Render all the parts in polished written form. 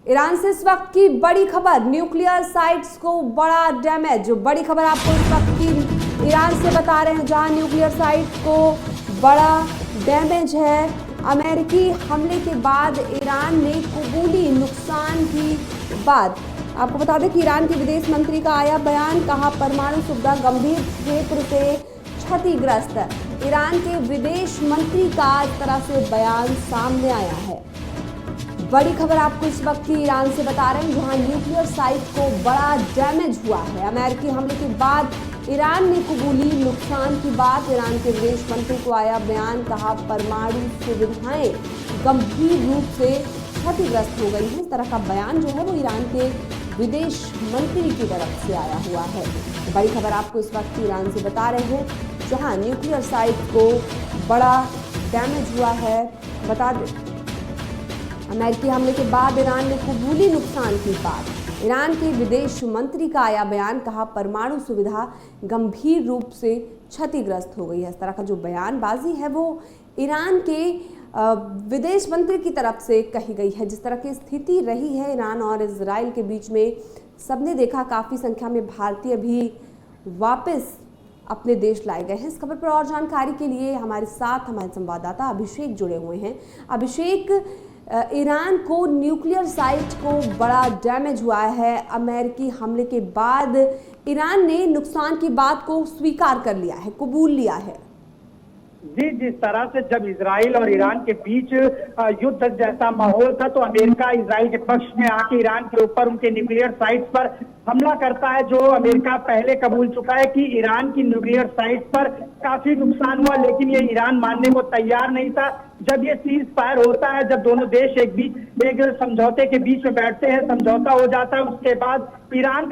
Iran से इस वक्त की बड़ी खबर, न्यूक्लियर साइट्स को बड़ा डैमेज। जो बड़ी खबर आपको इस वक्त की ईरान से बता रहे हैं, जहां न्यूक्लियर साइट को बड़ा डैमेज है। अमेरिकी हमले के बाद ईरान ने कबूली नुकसान की बात। आपको बता दें कि ईरान के विदेश मंत्री का आया बयान, कहा परमाणु सुविधा गंभीर क्षेत्र से क्षतिग्रस्त। ईरान के विदेश मंत्री का इस तरह से बयान सामने आया है। बड़ी खबर आपको इस वक्त की ईरान से बता रहे हैं, जहां न्यूक्लियर साइट को बड़ा डैमेज हुआ है। अमेरिकी हमले के बाद ईरान ने कबूली नुकसान की बात। ईरान के विदेश मंत्री को आया बयान, कहा परमाणु सुविधाएं गंभीर रूप से क्षतिग्रस्त हो गई हैं। इस तरह का बयान जो है वो ईरान के विदेश मंत्री की तरफ से आया हुआ है। बड़ी खबर आपको इस वक्त ईरान से बता रहे हैं, जहां न्यूक्लियर साइट को बड़ा डैमेज हुआ है। बता दें, अमेरिकी हमले के बाद ईरान ने कबूली नुकसान की बात। ईरान के विदेश मंत्री का आया बयान, कहा परमाणु सुविधा गंभीर रूप से क्षतिग्रस्त हो गई है। इस तरह का जो बयानबाजी है वो ईरान के विदेश मंत्री की तरफ से कही गई है। जिस तरह की स्थिति रही है ईरान और इजराइल के बीच में, सबने देखा काफ़ी संख्या में भारतीय भी वापस अपने देश लाए गए हैं। इस खबर पर और जानकारी के लिए हमारे साथ हमारे संवाददाता अभिषेक जुड़े हुए हैं। अभिषेक, ईरान को न्यूक्लियर साइट को बड़ा डैमेज हुआ है। अमेरिकी हमले के बाद ईरान ने नुकसान की बात को स्वीकार कर लिया है, कबूल लिया है। जी, जिस तरह से जब इजराइल और ईरान के बीच युद्ध जैसा माहौल था, तो अमेरिका इजराइल के पक्ष में आके ईरान के ऊपर उनके न्यूक्लियर साइट्स पर हमला करता है। जो अमेरिका पहले कबूल चुका है कि ईरान की न्यूक्लियर साइट्स पर काफी नुकसान हुआ, लेकिन ये ईरान मानने को तैयार नहीं था। जब ये सीज फायर होता है, जब दोनों देश एक समझौते के बीच में बैठते हैं, समझौता हो जाता है, उसके बाद ईरान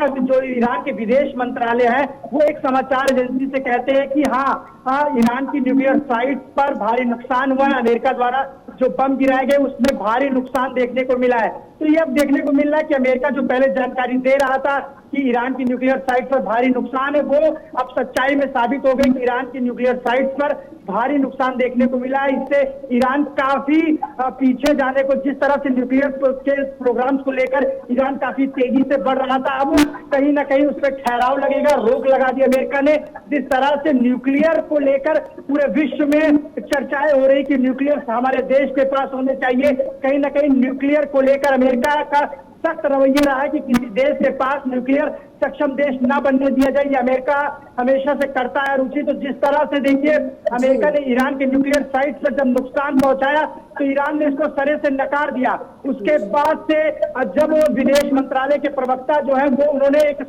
के विदेश मंत्रालय है वो एक समाचार एजेंसी से कहते हैं कि हाँ, ईरान की न्यूक्लियर साइट पर भारी नुकसान हुआ है। अमेरिका द्वारा जो बम गिराए गए उसमें भारी नुकसान देखने को मिला है। तो ये अब देखने को मिल रहा है कि अमेरिका जो पहले जानकारी दे रहा था कि ईरान की न्यूक्लियर साइट पर भारी नुकसान है, वो अब सच्चाई में साबित हो गई कि ईरान की न्यूक्लियर साइट पर भारी नुकसान देखने को मिला है। इससे ईरान काफी पीछे जाने को, जिस तरह से न्यूक्लियर के प्रोग्राम्स को लेकर ईरान काफी तेजी से बढ़ रहा था, अब कहीं ना कहीं उस पर ठहराव लगेगा, रोक लगा दी अमेरिका ने। जिस तरह से न्यूक्लियर को लेकर पूरे विश्व में चर्चाएं हो रही कि न्यूक्लियर हमारे देश के पास होने चाहिए, कहीं ना कहीं न्यूक्लियर को लेकर अमेरिका का सख्त रवैया रहा है कि किसी देश के पास न्यूक्लियर सक्षम देश ना बनने दिया जाए। ये अमेरिका हमेशा से करता है रुचि। तो जिस तरह से देखिए, अमेरिका ने ईरान के न्यूक्लियर साइट पर जब नुकसान पहुंचाया तो ईरान ने इसको सरे से नकार दिया। उसके बाद से जब वो विदेश मंत्रालय के प्रवक्ता जो है वो उन्होंने एक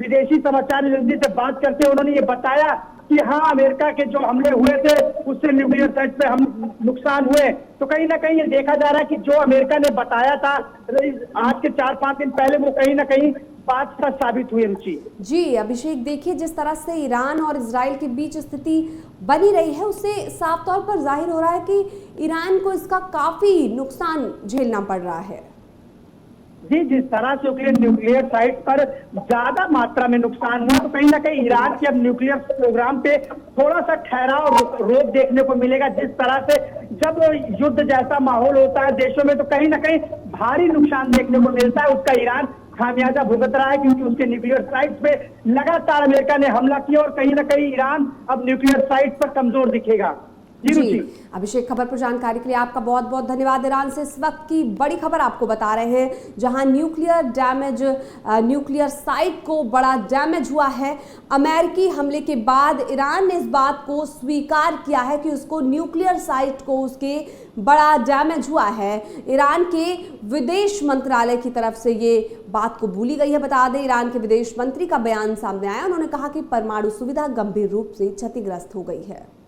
विदेशी समाचार एजेंसी से बात करते उन्होंने ये बताया कि हाँ, अमेरिका के जो हमले हुए थे उससे न्यूक्लियर साइट पे हम नुकसान हुए। तो कहीं ना कहीं ये देखा जा रहा है कि जो अमेरिका ने बताया था आज के 4-5 दिन पहले, वो कहीं ना कहीं बात सच साबित हुई। रुचि जी अभिषेक, देखिए जिस तरह से ईरान और इजराइल के बीच स्थिति बनी रही है, उससे साफ तौर पर जाहिर हो रहा है कि ईरान को इसका काफी नुकसान झेलना पड़ रहा है। जी, जिस तरह से न्यूक्लियर साइट पर ज्यादा मात्रा में नुकसान हुआ, तो कहीं ना कहीं ईरान के अब न्यूक्लियर प्रोग्राम पे थोड़ा सा ठहराव, रोक देखने को मिलेगा। जिस तरह से जब युद्ध जैसा माहौल होता है देशों में, तो कहीं ना कहीं भारी नुकसान देखने को मिलता है। उसका ईरान खामियाजा भुगत रहा है, क्योंकि उसके न्यूक्लियर साइट पे लगातार अमेरिका ने हमला किया और कहीं ना कहीं ईरान अब न्यूक्लियर साइट पर कमजोर दिखेगा। जी अभिषेक, खबर पर जानकारी के लिए आपका बहुत बहुत धन्यवाद। ईरान से इस वक्त की बड़ी खबर आपको बता रहे हैं, जहां न्यूक्लियर साइट को बड़ा डैमेज हुआ है। अमेरिकी हमले के बाद ईरान ने इस बात को स्वीकार किया है कि उसको न्यूक्लियर साइट को उसके बड़ा डैमेज हुआ है। ईरान के विदेश मंत्रालय की तरफ से ये बात को भूली गई है। बता दें, ईरान के विदेश मंत्री का बयान सामने आया। उन्होंने कहा कि परमाणु सुविधा गंभीर रूप से क्षतिग्रस्त हो गई है।